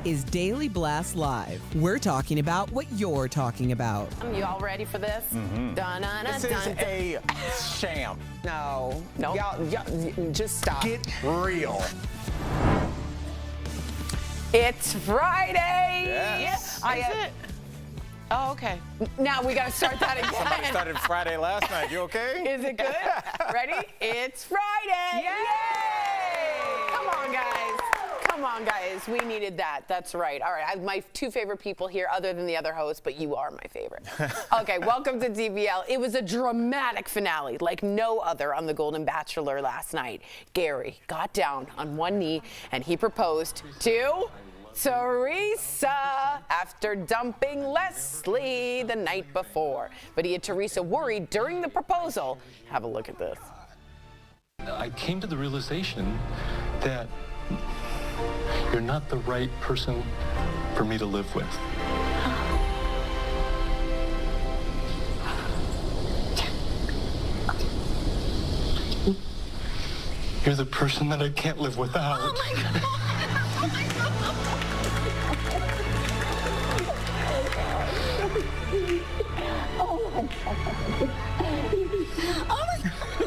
is Daily Blast Live. We're talking about what you're talking about. You all ready for this? This is a sham. No. Y'all, just stop. Get real. It's Friday. Yes. Is it? Oh, okay. Now we got to start that again. Somebody started Friday last night. You okay? Is it good? Ready? It's Friday. Yay! Come on, guys. Come on, guys. We needed that. That's right. All right. I have my two favorite people here, other than the other hosts, but you are my favorite. Okay. Welcome to DBL. It was a dramatic finale, like no other on the Golden Bachelor last night. Gerry got down on one knee and he proposed to Teresa after dumping Leslie the night before. But he had Teresa worried during the proposal. Have a look at this. I came to the realization that you're not the right person for me to live with. You're the person that I can't live without. Oh my God. Oh my God. Oh my God. Oh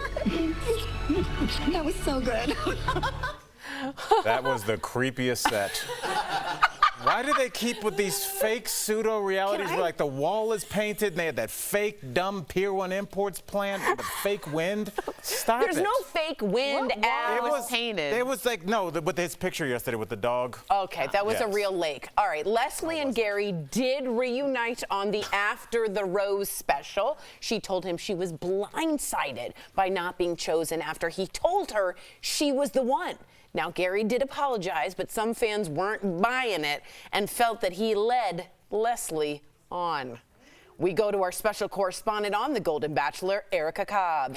my God. That was so good. That was the creepiest set. Why do they keep with these fake pseudo realities where like the wall is painted and they had that fake dumb Pier 1 Imports plant with the fake wind? Stop There's it. no fake wind as It was painted. It was like, no, with his picture yesterday with the dog. Okay, that was a Yes. real lake. All right, Leslie and Gerry did reunite on the After the Rose special. She told him she was blindsided by not being chosen after he told her she was the one. Now, Gerry did apologize, but some fans weren't buying it and felt that he led Leslie on. We go to our special correspondent on the Golden Bachelor, Erica Cobb.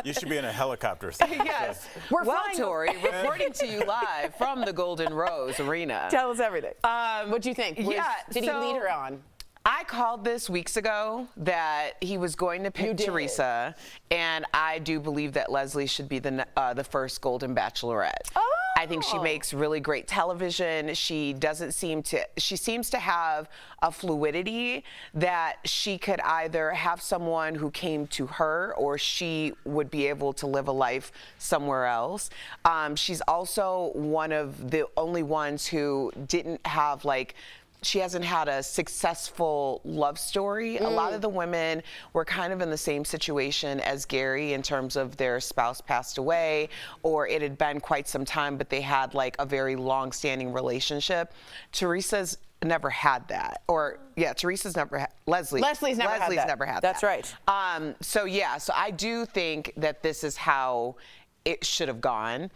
You should be in a helicopter. Yes. We're Well, flying. Tori, reporting to you live from the Golden Rose Arena. Tell us everything. What do you think? Did he lead her on? I called this weeks ago that he was going to pick Teresa, and I do believe that Leslie should be the first Golden Bachelorette. Oh. I think she makes really great television. She seems to have a fluidity that she could either have someone who came to her or she would be able to live a life somewhere else. She's also one of the only ones who didn't have she hasn't had a successful love story. A lot of the women were kind of in the same situation as Gerry in terms of their spouse passed away, or it had been quite some time, but they had like a very long-standing relationship. Teresa's never had that. Teresa's never had, Leslie's never had that. That's right. So I do think that this is how it should have gone.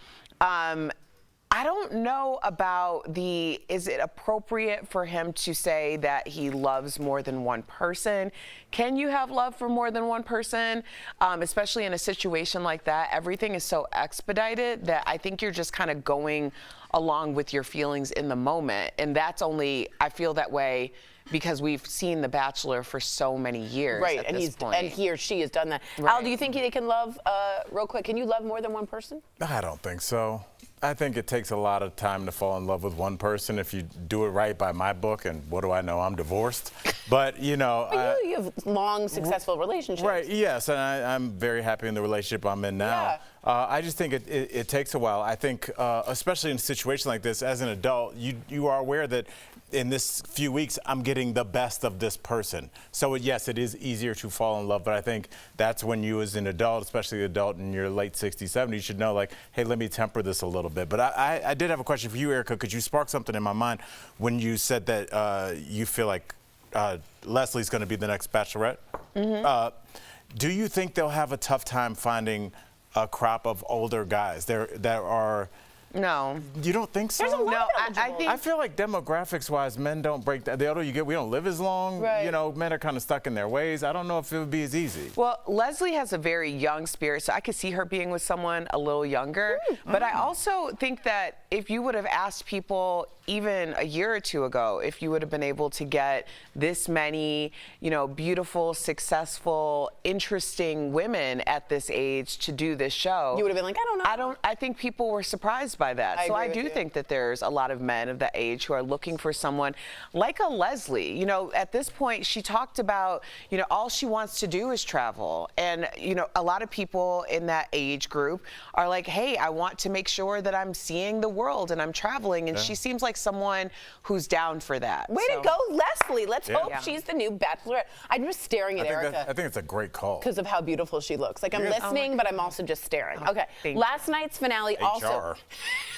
I don't know about is it appropriate for him to say that he loves more than one person? Can you have love for more than one person? Especially in a situation like that, everything is so expedited that I think you're just kind of going along with your feelings in the moment. And I feel that way because we've seen The Bachelor for so many years. Right, at and this point. and he or she has done that. Right. Al, do you think they can love, real quick, can you love more than one person? I don't think so. I think it takes a lot of time to fall in love with one person if you do it right by my book, and what do I know? I'm divorced. But, you know. But you have long, successful relationships. Right, yes, and I'm very happy in the relationship I'm in now. Yeah. I just think it takes a while. I think, especially in a situation like this, as an adult, you are aware that in this few weeks, I'm getting the best of this person. So yes, it is easier to fall in love, but I think that's when you as an adult, especially an adult in your late 60s, 70s, you should know, like, hey, let me temper this a little bit. But I did have a question for you, Erica. Could you spark something in my mind when you said that you feel like Leslie's going to be the next Bachelorette? Mm-hmm. Do you think they'll have a tough time finding a crop of older guys that are... No. You don't think so? There's a lot No, of I think I feel like demographics-wise, men don't break that. The older you get, we don't live as long. Right. You know, men are kind of stuck in their ways. I don't know if it would be as easy. Well, Leslie has a very young spirit, so I could see her being with someone a little younger. But I also think that if you would have asked people even a year or two ago, if you would have been able to get this many, beautiful, successful, interesting women at this age to do this show, You would have been like, I don't know. I think people were surprised by by that. I So I agree do with you. think that there's a lot of men of that age who are looking for someone like a Leslie. You know, at this point, she talked about, you know, all she wants to do is travel. And, you know, a lot of people in that age group are like, hey, I want to make sure that I'm seeing the world and I'm traveling. And she seems like someone who's down for that. Way to go, Leslie. Let's hope Yeah. she's the new Bachelorette. I'm just staring at Erica I think it's a great call. because of how beautiful she looks. Like, I'm listening, but I'm also just staring. Okay, thank last night's finale also...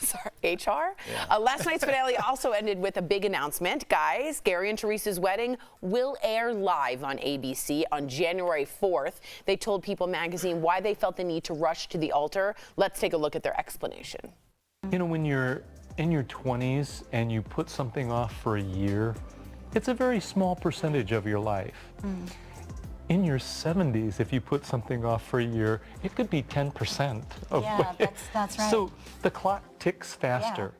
Sorry, HR? Last night's finale also ended with a big announcement. Guys, Gerry and Teresa's wedding will air live on ABC on January 4th. They told People magazine why they felt the need to rush to the altar. Let's take a look at their explanation. You know, when you're in your 20s and you put something off for a year, it's a very small percentage of your life. In your 70s, if you put something off for a year, it could be 10% of Yeah, that's right. So the clock ticks faster.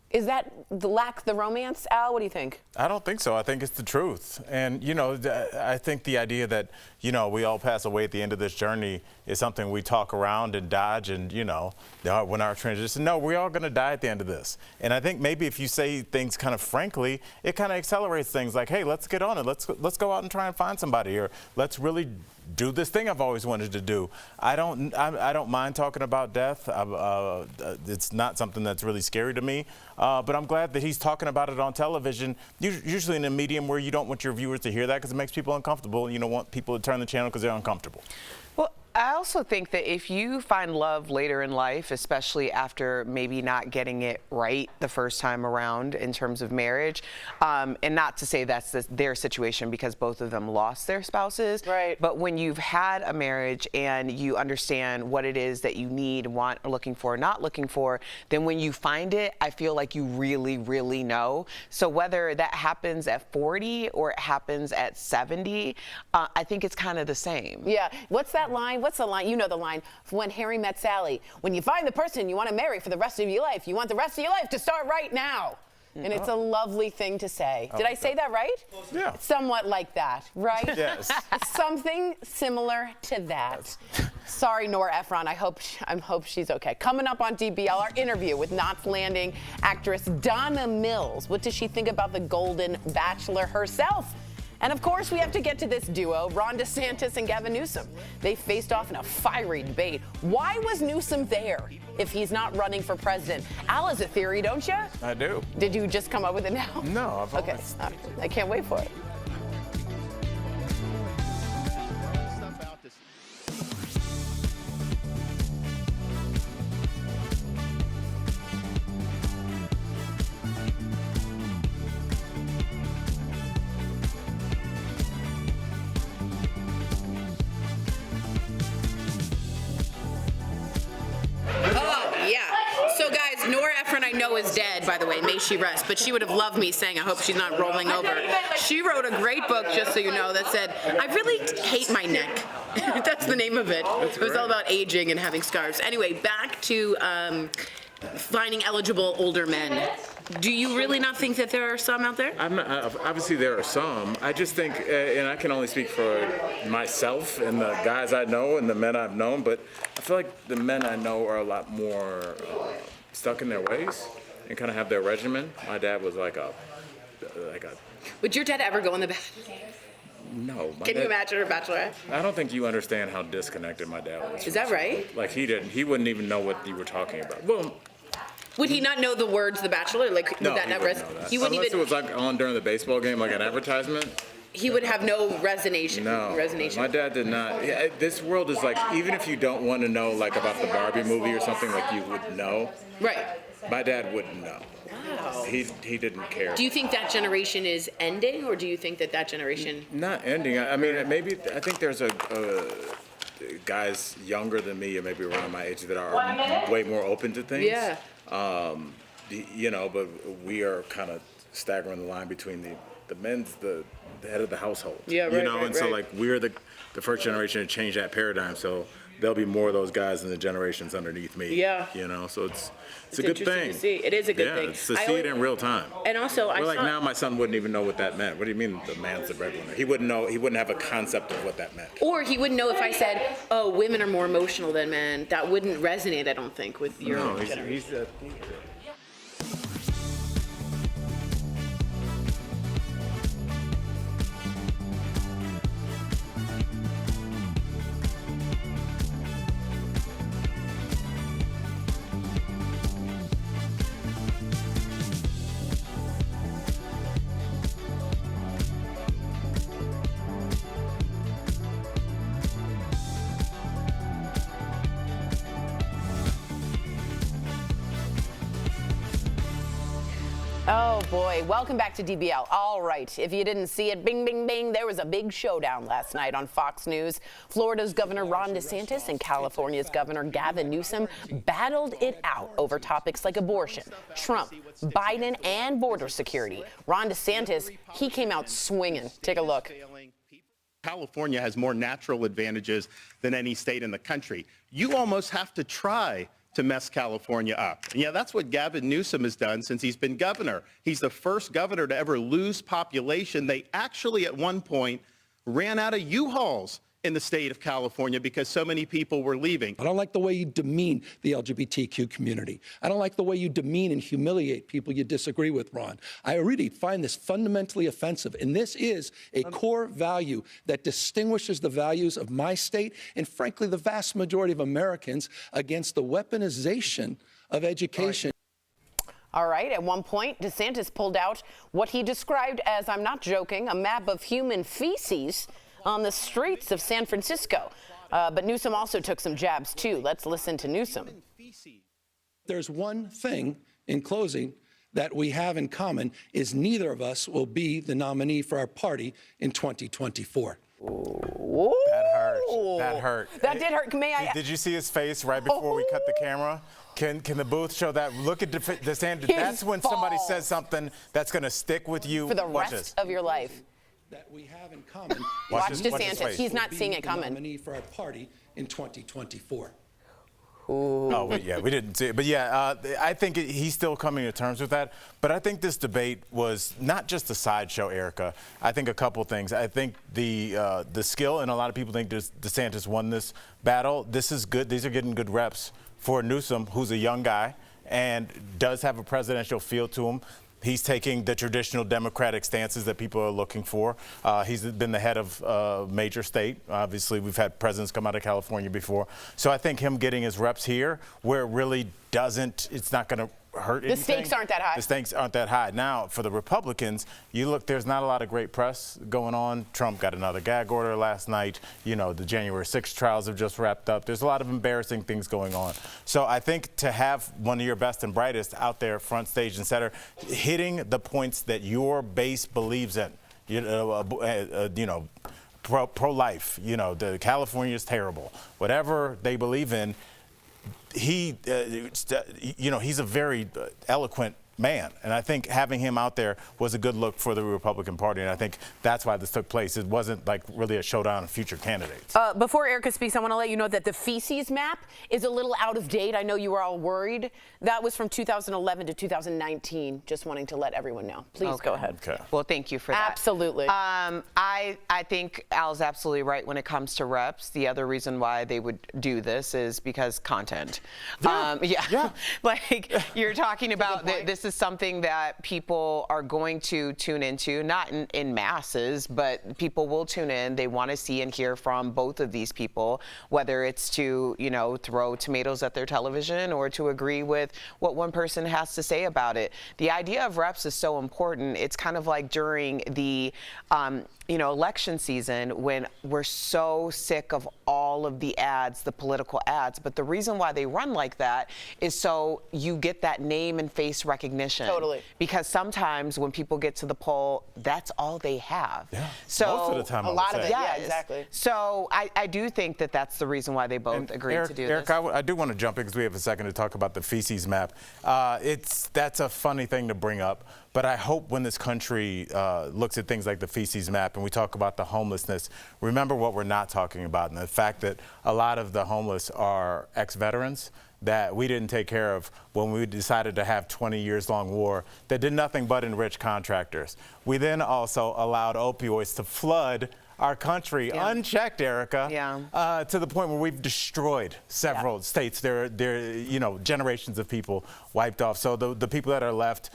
Is that the romance, Al? What do you think? I don't think so. I think it's the truth. And, you know, I think the idea that, you know, we all pass away at the end of this journey is something we talk around and dodge and, you know, when our transition, no, we're all going to die at the end of this. And I think maybe if you say things kind of frankly, it kind of accelerates things like, hey, let's get on it. Let's go out and try and find somebody, or let's really do this thing I've always wanted to do. I don't mind talking about death. It's not something that's really scary to me. But I'm glad that he's talking about it on television, usually in a medium where you don't want your viewers to hear that because it makes people uncomfortable. You don't want people to turn the channel because they're uncomfortable. Well, I also think that if you find love later in life, especially after maybe not getting it right the first time around in terms of marriage, and not to say that's their situation because both of them lost their spouses, right? But when you've had a marriage and you understand what it is that you need, want, or looking for, not looking for, then when you find it, I feel like you really, really know. So whether that happens at 40 or it happens at 70, I think it's kind of the same. Yeah. What's that line? What's the line? You know the line. When Harry Met Sally. When you find the person you want to marry for the rest of your life, you want the rest of your life to start right now. And it's a lovely thing to say. Did I say that right? Yeah. Somewhat like that, right? Yes. Something similar to that. Sorry, Nora Ephron. I hope she's okay. Coming up on DBL, our interview with Knots Landing actress Donna Mills. What does she think about the Golden Bachelor herself? And of course, we have to get to this duo, DeSantis and Gavin Newsom. They faced off in a fiery debate. Why was Newsom there if he's not running for president? Al has a theory, don't you? I do. Did you just come up with it now? No, I've Okay, always... I can't wait for it. So guys, Nora Ephron I know is dead, by the way, may she rest, but she would have loved me saying I hope she's not rolling over. She wrote a great book, just so you know, that said, I really hate my neck. That's the name of it. It was all about aging and having scars. Anyway, back to finding eligible older men. Do you really not think that there are some out there? Obviously, there are some. I just think, and I can only speak for myself and the guys I know and the men I've known, but I feel like the men I know are a lot more stuck in their ways and kind of have their regimen. My dad was like a. Would your dad ever go on the Bachelor? No. Can you imagine a Bachelorette? I don't think you understand how disconnected my dad was. Is that right? Like he didn't. He wouldn't even know what you were talking about. Well. Would he not know the words The Bachelor? Like, No, would that he not wouldn't know that. He wouldn't Unless even. it was like on during the baseball game, like an advertisement. He would have no resonation. No, resonation. my dad did not. Yeah, this world is like, even if you don't want to know like about the Barbie movie or something, like you would know. Right. My dad wouldn't know. Wow. He didn't care. Do you think that generation is ending, or do you think that generation? Not ending. I mean, maybe I think there's a guys younger than me, or maybe around my age, that are way more open to things. Yeah. You know, but we are kind of staggering the line between the men's the head of the household. Yeah, right, You know, right, and so right. like we're the first generation to change that paradigm. So there'll be more of those guys in the generations underneath me. Yeah. You know, so it's a It's good interesting thing. to see. It is a good yeah, thing. It's to I see it always- in real time. And also, I We're like saw, now my son wouldn't even know what that meant. What do you mean the man's the breadwinner? He wouldn't know. He wouldn't have a concept of what that meant. or he wouldn't know if I said, "Oh, women are more emotional than men." That wouldn't resonate, I don't think, with your No, generation. Oh boy, welcome back to DBL. All right, if you didn't see it, bing, bing, bing, there was a big showdown last night on Fox News. Florida's Governor Ron DeSantis and California's Governor Gavin Newsom battled it out over topics like abortion, Trump, Biden, and border security. Ron DeSantis, he came out swinging. Take a look. California has more natural advantages than any state in the country. You almost have to try to mess California up. And yeah, that's what Gavin Newsom has done since he's been governor. He's the first governor to ever lose population. They actually at one point ran out of U-Hauls in the state of California because so many people were leaving. I don't like the way you demean the LGBTQ community. I don't like the way you demean and humiliate people you disagree with, Ron. I really find this fundamentally offensive, and this is a core value that distinguishes the values of my state and, frankly, the vast majority of Americans against the weaponization of education. All right, at one point, DeSantis pulled out what he described as, I'm not joking, a map of human feces on the streets of San Francisco. But Newsom also took some jabs, too. Let's listen to Newsom. There's one thing, in closing, that we have in common is neither of us will be the nominee for our party in 2024. Ooh. That hurt. That hurt. That did hurt. May I? Did you see his face right before we cut the camera? Can the booth show that? Look at DeSantis. That's when somebody says something that's going to stick with you For the Watch rest this. of your life. That we have in common. Watch his DeSantis. face. He's not seeing it The coming. nominee for our party in 2024. Oh, we didn't see it. But yeah, I think he's still coming to terms with that. But I think this debate was not just a sideshow, Erica. I think a couple things. I think the skill, and a lot of people think DeSantis won this battle. This is good. These are getting good reps for Newsom, who's a young guy and does have a presidential feel to him. He's taking the traditional Democratic stances that people are looking for. He's been the head of a major state. Obviously, we've had presidents come out of California before. So I think him getting his reps here, where it really doesn't, it's not going to hurt anything. The stakes aren't that high. The stakes aren't that high. Now, for the Republicans, you look, there's not a lot of great press going on. Trump got another gag order last night. You know, the January 6th trials have just wrapped up. There's a lot of embarrassing things going on. So I think to have one of your best and brightest out there front stage and center, hitting the points that your base believes in, pro-life, the California is terrible, whatever they believe in, he's a very eloquent man. And I think having him out there was a good look for the Republican Party. And I think that's why this took place. It wasn't like really a showdown of future candidates. Before Erica speaks, I want to let you know that the feces map is a little out of date. I know you were all worried. That was from 2011 to 2019. Just wanting to let everyone know. Please go ahead. Okay. Well, thank you for that. Absolutely. I think Al's absolutely right when it comes to reps. The other reason why they would do this is because content. Yeah. Like you're talking about this is something that people are going to tune into, not in masses, but people will tune in. They want to see and hear from both of these people, whether it's to, throw tomatoes at their television or to agree with what one person has to say about it. The idea of reps is so important. It's kind of like during the election season when we're so sick of all of the ads, the political ads. But the reason why they run like that is so you get that name and face recognition recognition. Totally. Because sometimes when people get to the poll, that's all they have. Yeah. So Most of the time, a lot of it, yeah, yes. exactly. So I do think that that's the reason why they both agreed to do Eric, this. I do want to jump in because we have a second to talk about the feces map. That's a funny thing to bring up, but I hope when this country looks at things like the feces map and we talk about the homelessness, remember what we're not talking about, and the fact that a lot of the homeless are ex-veterans that we didn't take care of when we decided to have 20 years long war that did nothing but enrich contractors. We then also allowed opioids to flood our country unchecked, Erica, to the point where we've destroyed several states. There, generations of people wiped off. So the people that are left,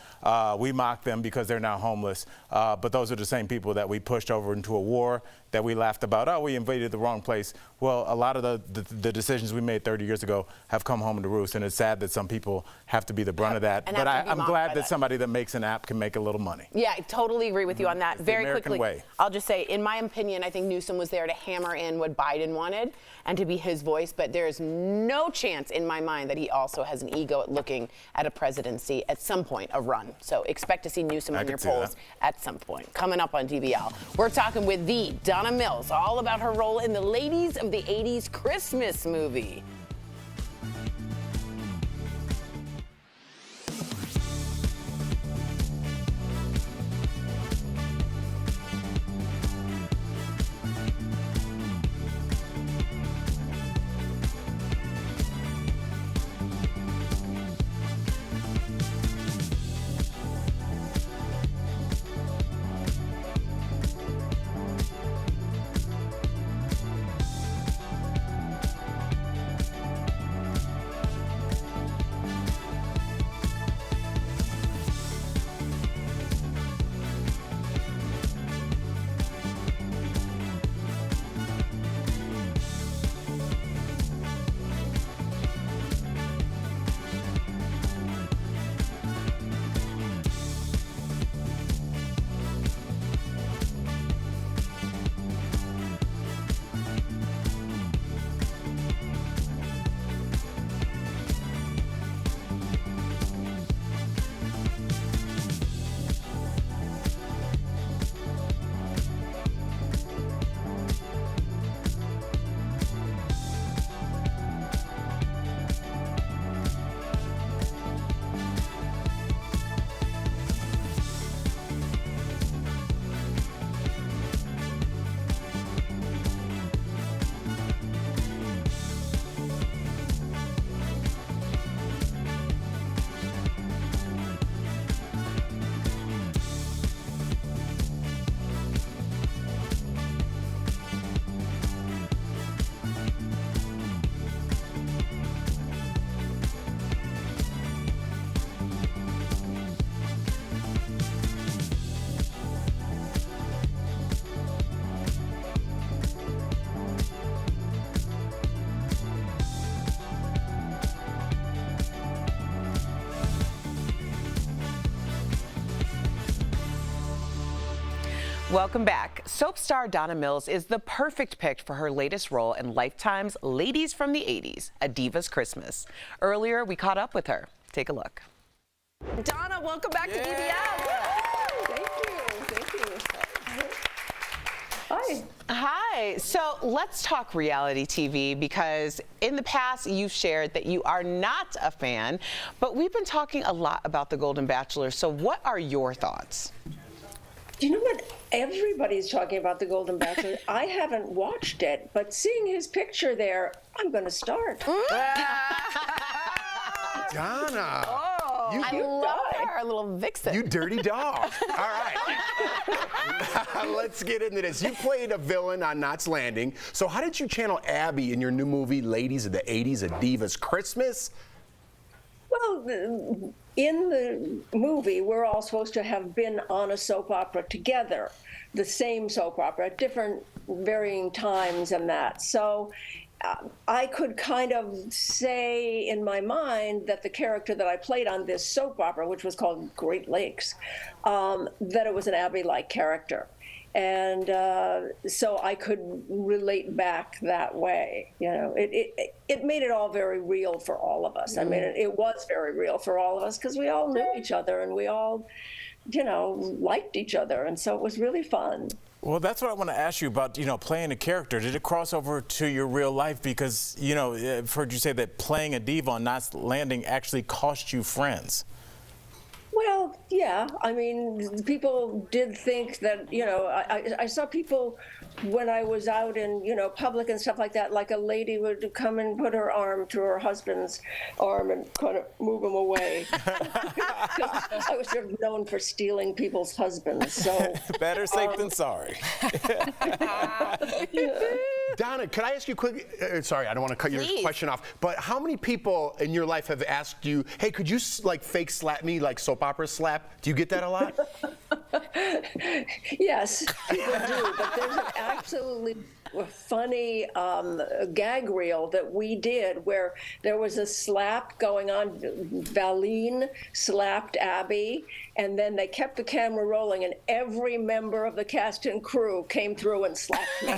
we mock them because they're now homeless. But those are the same people that we pushed over into a war that we laughed about. Oh, we invaded the wrong place. Well, a lot of the decisions we made 30 years ago have come home to roost, and it's sad that some people have to be the brunt of that. But I'm glad that somebody that makes an app can make a little money. Yeah, I totally agree with you on that. It's the Very American quickly, way. I'll just say, in my opinion, I think Newsom was there to hammer in what Biden wanted and to be his voice, but there is no chance in my mind that he also has an ego at looking at a presidency at some point, a run. So expect to see Newsom in your polls at some point. Coming up on DBL, we're talking with the Donna Mills, all about her role in the Ladies of the 80s Christmas movie. Welcome back. Soap star Donna Mills is the perfect pick for her latest role in Lifetime's Ladies from the 80s, A Diva's Christmas. Earlier, we caught up with her. Take a look. Donna, welcome back to DBL. Thank you. Hi. Hi. So let's talk reality TV, because in the past you've shared that you are not a fan, but we've been talking a lot about the Golden Bachelor. So what are your thoughts? Do you know what? Everybody's talking about the Golden Bachelor. I haven't watched it, but seeing his picture there, I'm going to start. Donna. I love her little vixen. You dirty dog. All right. Let's get into this. You played a villain on Knots Landing. So how did you channel Abby in your new movie, Ladies of the 80s, A Diva's Christmas? Well, in the movie, we're all supposed to have been on a soap opera together, the same soap opera at different varying times and that. So I could kind of say in my mind that the character that I played on this soap opera, which was called Great Lakes, that it was an Abby-like character. And so I could relate back that way. You know, it made it all very real for all of us. I mean, it was very real for all of us because we all knew each other and we all, you know, liked each other. And so it was really fun. Well, that's what I want to ask you about, you know, playing a character. Did it cross over to your real life? Because, you know, I've heard you say that playing a diva on Knots Landing actually cost you friends. Well, yeah. I mean, people did think that, you know, I saw people when I was out in, you know, public and stuff like that, like a lady would come and put her arm through her husband's arm and kind of move him away. I was sort of known for stealing people's husbands, so. Better safe than sorry. Donna, could I ask you quick? Sorry, I don't want to cut your question off, but how many people in your life have asked you, hey, could you like fake slap me like soap opera slap? Do you get that a lot? Yes, people do, but there's an absolutely funny gag reel that we did where there was a slap going on. Valine slapped Abby, and then they kept the camera rolling, and every member of the cast and crew came through and slapped me.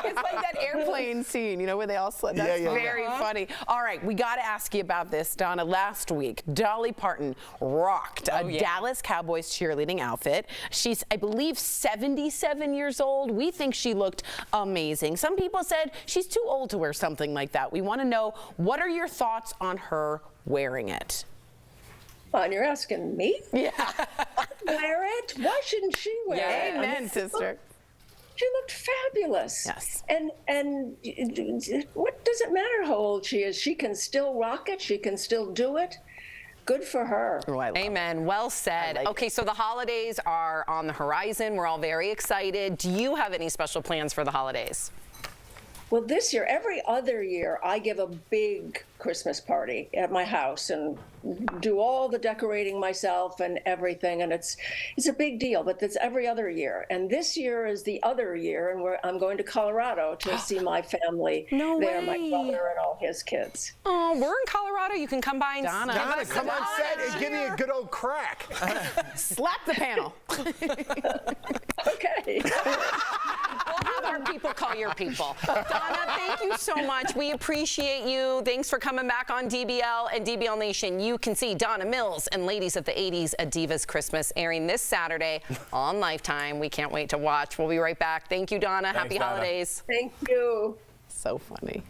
It's like that airplane scene, you know, where they all slap. That's very funny. All right, we got to ask you about this, Donna. Last week, Dolly Parton rocked a Dallas Cowboys cheerleading outfit. She's, I believe, 77 years old. We think she looked amazing. Some people said she's too old to wear something like that. We want to know, what are your thoughts on her wearing it? And you're asking me? Yeah. Wear it? Why shouldn't she wear it? Amen, sister. She looked fabulous. Yes. And what does it matter how old she is? She can still rock it. She can still do it. Good for her. Oh, Amen. Well said. Okay, so the holidays are on the horizon. We're all very excited. Do you have any special plans for the holidays? Well, this year, every other year, I give a big Christmas party at my house and do all the decorating myself and everything, and it's a big deal, but it's every other year. And this year is the other year, and I'm going to Colorado to see my family there, my brother and all his kids. Oh, we're in Colorado. You can come by and Donna, come on set and give me a good old crack. Slap the panel. Okay. We'll have our people call your people. Donna, thank you so much. We appreciate you. Thanks for coming back on DBL and DBL Nation. You can see Donna Mills and Ladies of the 80s, A Diva's Christmas, airing this Saturday on Lifetime. We can't wait to watch. We'll be right back. Thank you, Donna. Thanks, Happy Donna. holidays. Thank you. So funny.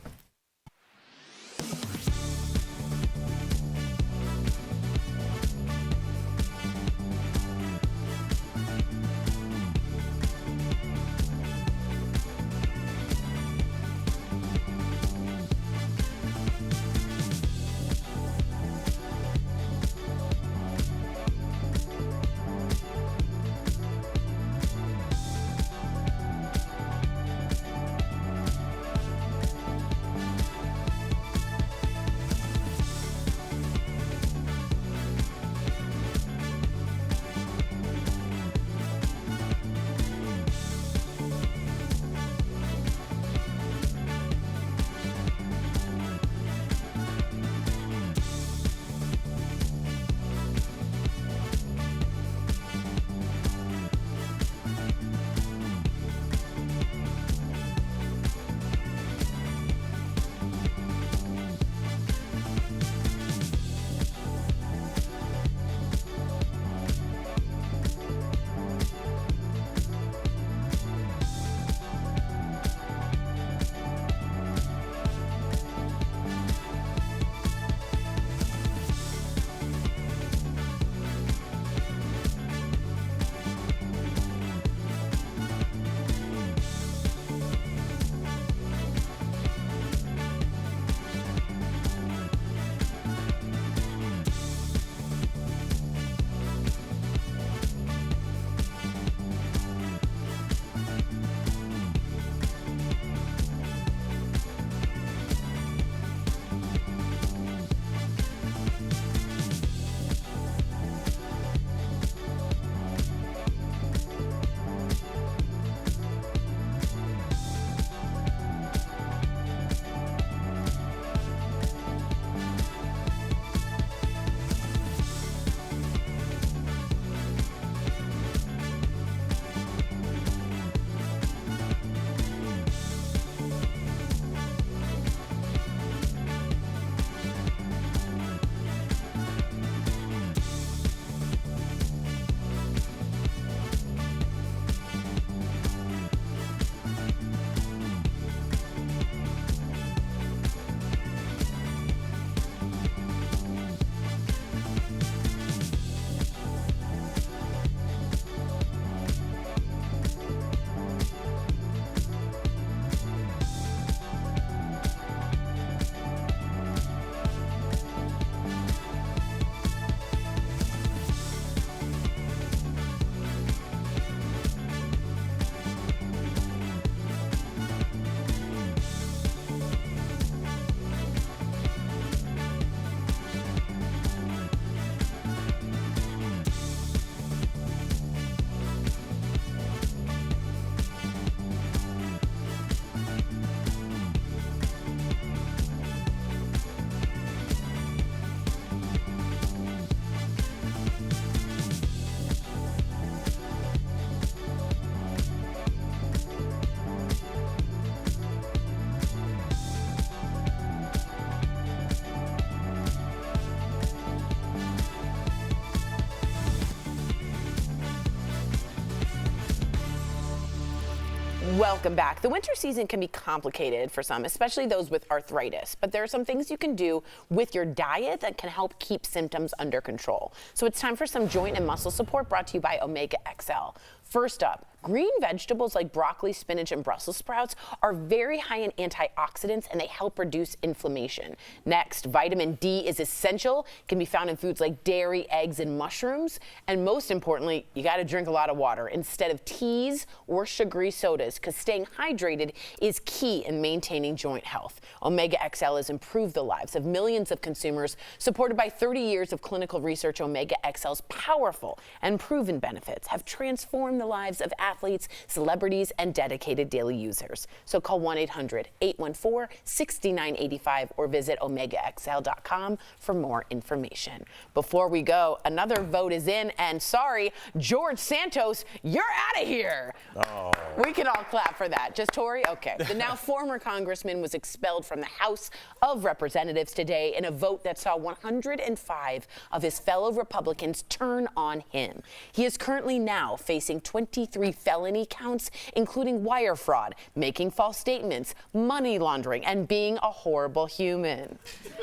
Welcome back. The winter season can be complicated for some, especially those with arthritis, but there are some things you can do with your diet that can help keep symptoms under control. So it's time for some joint and muscle support brought to you by Omega XL. First up, green vegetables like broccoli, spinach, and Brussels sprouts are very high in antioxidants and they help reduce inflammation. Next, vitamin D is essential, can be found in foods like dairy, eggs, and mushrooms. And most importantly, you got to drink a lot of water instead of teas or sugary sodas, because staying hydrated is key in maintaining joint health. Omega XL has improved the lives of millions of consumers. Supported by 30 years of clinical research, Omega XL's powerful and proven benefits have transformed the lives of athletes, celebrities, and dedicated daily users. So call 1-800-814-6985 or visit OmegaXL.com for more information. Before we go, another vote is in, and sorry, George Santos, you're out of here. Oh. We can all clap for that. Just Tory? Okay. The now former congressman was expelled from the House of Representatives today in a vote that saw 105 of his fellow Republicans turn on him. He is currently now facing 23 felony counts, including wire fraud, making false statements, money laundering, and being a horrible human.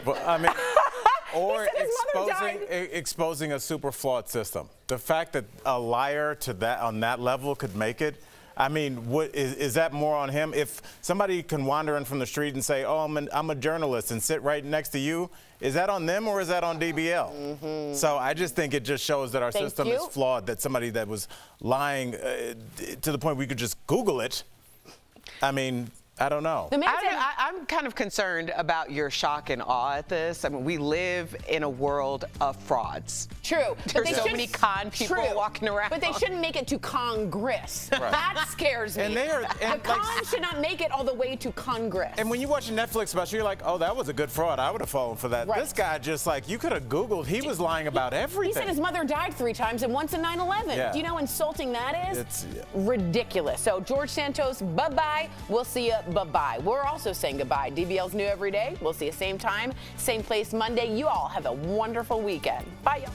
Well, I mean, or He said his mother died. exposing a super flawed system. The fact that a liar to that on that level could make it. I mean, what is that more on him? If somebody can wander in from the street and say, "Oh, I'm a journalist," and sit right next to you, is that on them or is that on DBL? Mm-hmm. So I just think it just shows that our system is flawed. That somebody that was lying to the point we could just Google it. I mean, I don't know. I'm kind of concerned about your shock and awe at this. I mean, we live in a world of frauds. True. There's so many con people walking around. But they shouldn't make it to Congress. Right. That scares me. And they are, the con should not make it all the way to Congress. And when you watch a Netflix special, you're like, oh, that was a good fraud. I would have fallen for that. Right. This guy just like, you could have Googled. He was lying about everything. He said his mother died 3 times and once in 9/11. Yeah. Do you know how insulting that is? It's ridiculous. So George Santos, bye-bye. We'll see you, bye-bye. We're also saying goodbye. DBL's new every day. We'll see you same time, same place Monday. You all have a wonderful weekend. Bye, y'all.